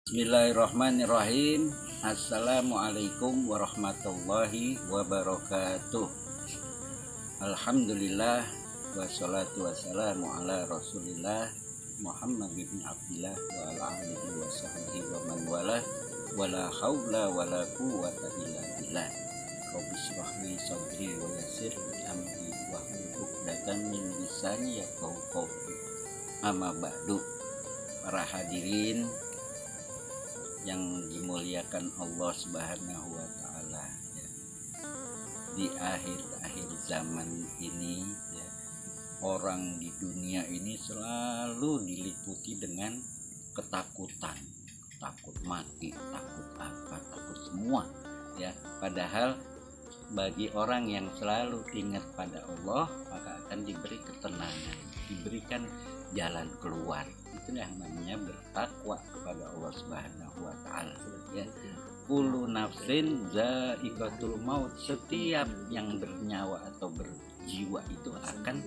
Bismillahirrahmanirrahim. Assalamualaikum warahmatullahi wabarakatuh. Alhamdulillah wassalatu wassalamu ala Rasulillah Muhammad bin Abdillah wa ala alihi wa sahbihi wa man wala wala haula wala quwwata illa billah. Rabbi shrah li sadri wa yassir li amri wahlul 'uqdatam min lisani yafqahu qawli. Amma ba'du. Para hadirin yang dimuliakan Allah Subhanahu wa taala, ya. Di akhir zaman ini, ya, orang di dunia ini selalu diliputi dengan ketakutan, takut mati, takut apa, takut semua, ya. Padahal bagi orang yang selalu ingat pada Allah, maka akan diberi ketenangan, diberikan jalan keluar. Itu yang namanya bertakwa kepada Allah Subhanahu wa taala, ya. Kullu nafsin za'iqatul maut. Setiap yang bernyawa atau berjiwa itu akan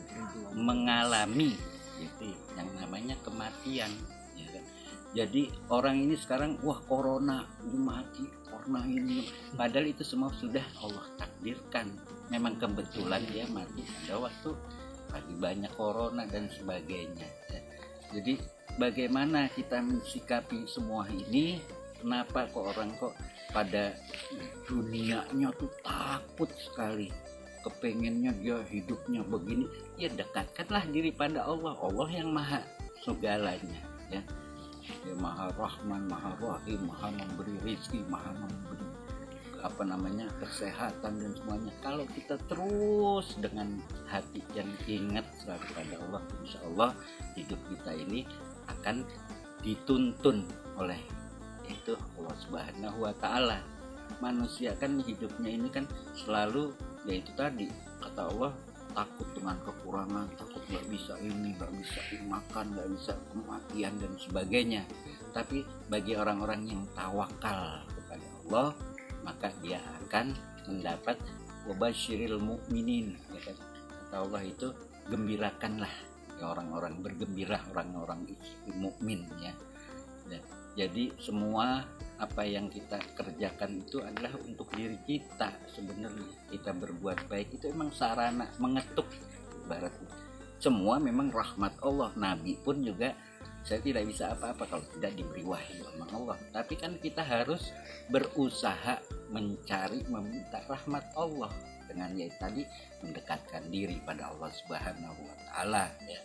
mengalami itu yang namanya kematian, ya kan? Jadi orang ini sekarang corona ini mati, corona ini, padahal itu semua sudah Allah takdirkan. Memang kebetulan dia mati pada waktu lagi banyak corona dan sebagainya, ya. Jadi bagaimana kita mensikapi semua ini? Kenapa kok orang pada dunianya tuh takut sekali, kepengennya dia hidupnya begini? Ya dekatkanlah diri pada Allah. Allah yang maha segalanya, ya. Dia maha rahman, maha rahim, maha memberi rizki, maha memberi kesehatan dan semuanya. Kalau kita terus dengan hati yang ingat selalu pada Allah, insya Allah hidup kita ini akan dituntun oleh itu Allah Subhanahu wa taala. Manusia kan hidupnya ini kan selalu, yaitu tadi kata Allah, takut dengan kekurangan, takut nggak bisa ini, nggak bisa makan, nggak bisa kematian dan sebagainya. Tapi bagi orang-orang yang tawakal kepada Allah, maka dia akan mendapat wabasyiril mu'minin, ya kan? Kata Allah itu, gembirakanlah, ya, orang-orang bergembira, orang-orang mukmin, ya. Jadi semua apa yang kita kerjakan itu adalah untuk diri kita. Sebenarnya kita berbuat baik itu emang sarana mengetuk ibaratnya. Semua memang rahmat Allah. Nabi pun juga, saya tidak bisa apa-apa kalau tidak diberi wahyu sama Allah. Tapi kan kita harus berusaha mencari, meminta rahmat Allah dengan yaitu tadi mendekatkan diri pada Allah Subhanahu wa taala, ya.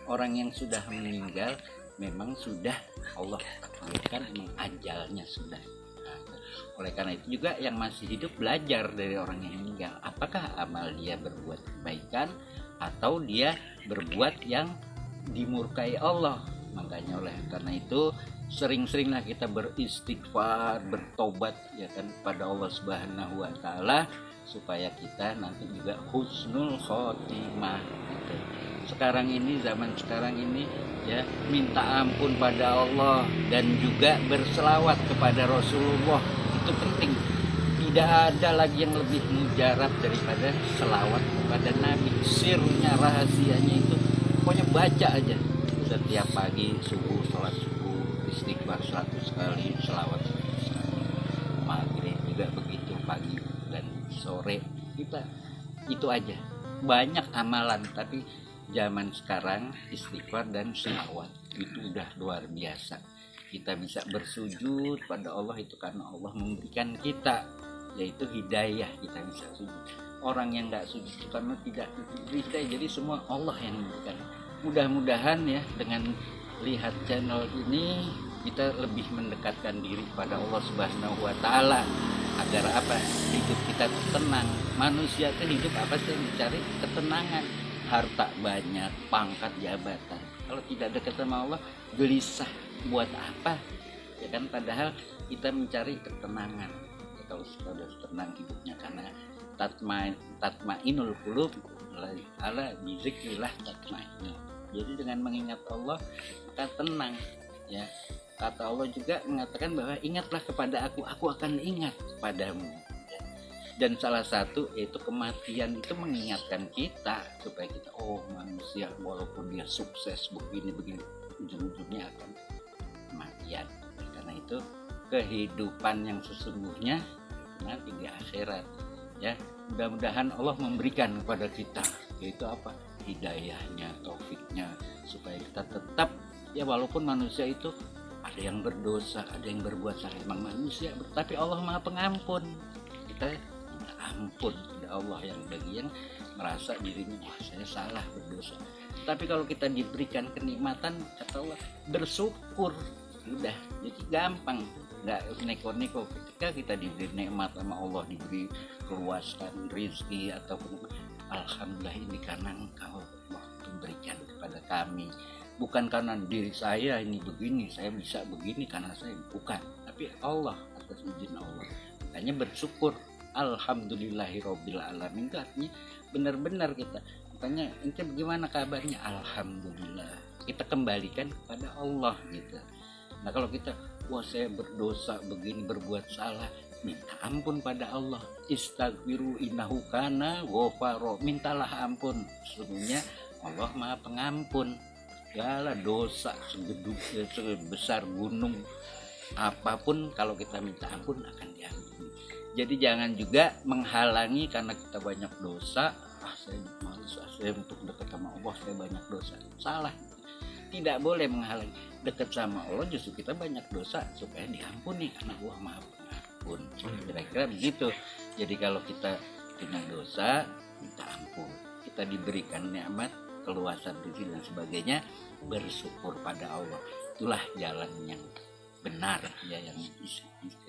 Orang yang sudah meninggal memang sudah Allah takdirkan, memang ajalnya sudah. Oleh karena itu juga yang masih hidup belajar dari orang yang meninggal. Apakah amal dia berbuat kebaikan atau dia berbuat yang dimurkai Allah? Makanya oleh karena itu sering-seringlah kita beristighfar, bertobat, ya kan, pada Allah Subhanahu wa taala, supaya kita nanti juga husnul khotimah. Sekarang ini, zaman sekarang ini, ya, minta ampun pada Allah dan juga berselawat kepada Rasulullah itu penting. Tidak ada lagi yang lebih mujarab daripada selawat kepada Nabi. Sirnya, rahasianya itu pokoknya baca aja setiap pagi subuh, sholat subuh, istighfar 100 kali, selawat 100 kali, maghrib juga begitu, pagi dan sore. Kita itu aja, banyak amalan. Tapi zaman sekarang istighfar dan selawat itu udah luar biasa. Kita bisa bersujud pada Allah itu karena Allah memberikan kita, yaitu hidayah, kita bisa sujud. Orang yang nggak sujud itu karena tidak diberi hidayah. Jadi semua Allah yang memberikan. Mudah-mudahan, ya, dengan lihat channel ini kita lebih mendekatkan diri pada Allah Subhanahu wa taala agar apa? Hidup kita tenang. Manusia itu hidup apa sih? Mencari ketenangan. Harta banyak, pangkat, jabatan. Kalau tidak dekat sama Allah, gelisah. Buat apa? Ya kan, padahal kita mencari ketenangan. Ya, kalau sudah tenang hidupnya, karena tatmainul qulub ala bizikrillah tatmain. Jadi dengan mengingat Allah maka tenang, ya. Kata Allah juga mengatakan bahwa ingatlah kepada aku akan ingat padamu. Dan salah satu yaitu kematian itu mengingatkan kita supaya kita, manusia walaupun dia sukses begini ujung-ujungnya akan kematian. Karena itu kehidupan yang sesungguhnya nanti di akhirat ya. Mudah-mudahan Allah memberikan kepada kita yaitu apa, hidayahnya, taufiknya, supaya kita tetap ya, walaupun manusia itu ada yang berdosa, ada yang berbuat salah, memang manusia, tapi Allah Maha Pengampun. Kita ampun kepada Allah yang bagian merasa dirinya wah saya salah berdosa. Tapi kalau kita diberikan kenikmatan, kata Allah, bersyukur, udah jadi gampang, nggak neko-neko. Ketika kita diberi nikmat sama Allah, diberi keluasan rezeki ataupun alhamdulillah ini karena Engkau Allah memberikan kepada kami, bukan karena diri saya ini begini, saya bisa begini karena saya, bukan, tapi Allah, atas izin Allah. Makanya bersyukur, alhamdulillahirabbil alamin, itu artinya benar-benar kita tanya ente bagaimana kabarnya, alhamdulillah, kita kembalikan kepada Allah gitu. Nah kalau kita wah saya berdosa begini, berbuat salah, minta ampun pada Allah, istaghfiru innahu kana ghafara, mintalah ampun, sesungguhnya Allah Maha Pengampun. Segala dosa sebesar gunung apapun, kalau kita minta ampun akan diampuni. Jadi jangan juga menghalangi karena kita banyak dosa, saya malas, saya untuk dekat sama Allah, saya banyak dosa. Salah, tidak boleh menghalangi dekat sama Allah, justru kita banyak dosa supaya diampuni karena Allah Maha Pengampun. Kira-kira begitu. Jadi kalau kita punya dosa, minta ampun. Kita diberikan nikmat, keluasan rezeki dan sebagainya, bersyukur pada Allah. Itulah jalan yang benar ya, yang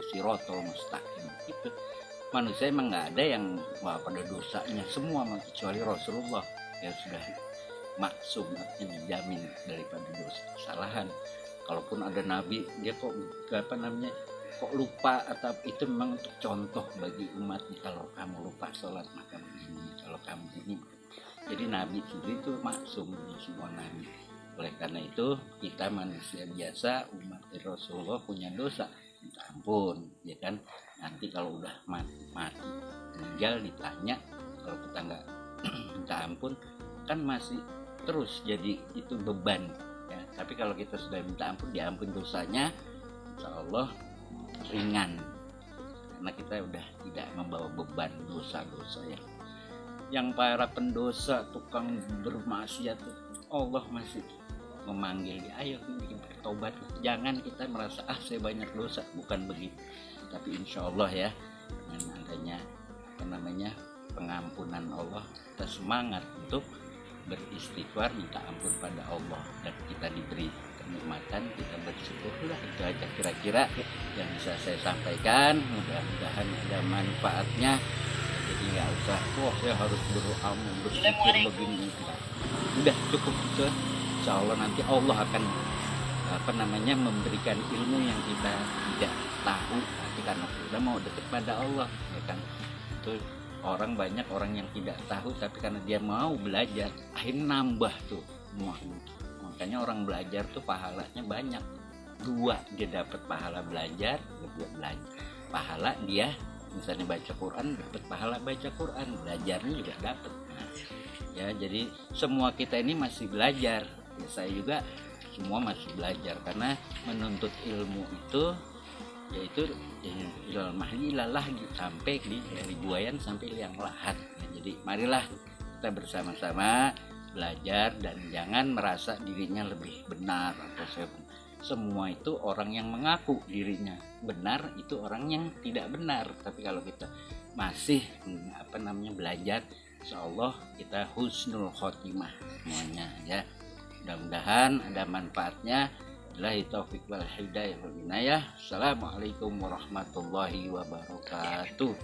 sirotol mustaqim. Itu manusia emang nggak ada yang pada dosanya semua, kecuali Rasulullah yang sudah maksum, artinya dijamin daripada dosa kesalahan. Kalaupun ada nabi, dia kok lupa, atau itu memang untuk contoh bagi umatnya, kalau kamu lupa sholat maka begini, kalau kamu ini. Jadi nabi sendiri itu maksum, semua nabi. Oleh karena itu kita manusia biasa, umat Rasulullah punya dosa, minta ampun ya kan. Nanti kalau udah mati meninggal ditanya, kalau kita nggak minta ampun kan masih terus jadi itu beban ya. Tapi kalau kita sudah minta ampun, diampun dosanya, insya Allah ringan, karena kita udah tidak membawa beban dosa-dosa ya. Yang para pendosa, tukang bermaksiat, Allah masih memanggil dia, ayo bertobat. Jangan kita merasa saya banyak dosa, bukan begitu. Tapi insya Allah ya, dengan adanya pengampunan Allah, kita semangat untuk beristighfar, minta ampun pada Allah, dan kita diberi kenikmatan, kita bersyukurlah. Itu aja kira-kira yang bisa saya sampaikan. Mudah-mudahan ada manfaatnya. Jadi nggak usah saya harus berpikir begini, enggak. Udah cukup itu. Insya Allah nanti Allah akan memberikan ilmu yang kita tidak tahu, tapi karena kita mau dekat pada Allah ya kan. Itu banyak orang yang tidak tahu, tapi karena dia mau belajar akhirnya nambah tuh semua. Makanya orang belajar tuh pahalanya banyak, 2 dia dapat pahala belajar, pahala dia misalnya baca Quran, dapat pahala baca Quran, belajarnya juga dapat. Ya jadi semua kita ini masih belajar ya, saya juga semua masih belajar, karena menuntut ilmu itu yaitu ilal mahdi ilalah, sampai dari buayan sampai liang lahat ya. Jadi marilah kita bersama-sama belajar, dan jangan merasa dirinya lebih benar atau semua itu orang yang mengaku dirinya benar itu orang yang tidak benar. Tapi kalau kita masih belajar, insyaallah kita husnul khotimah semuanya ya. Mudah-mudahan ada manfaatnya. Billahi taufiq wal hidayah wal inayah. Assalamualaikum warahmatullahi wabarakatuh.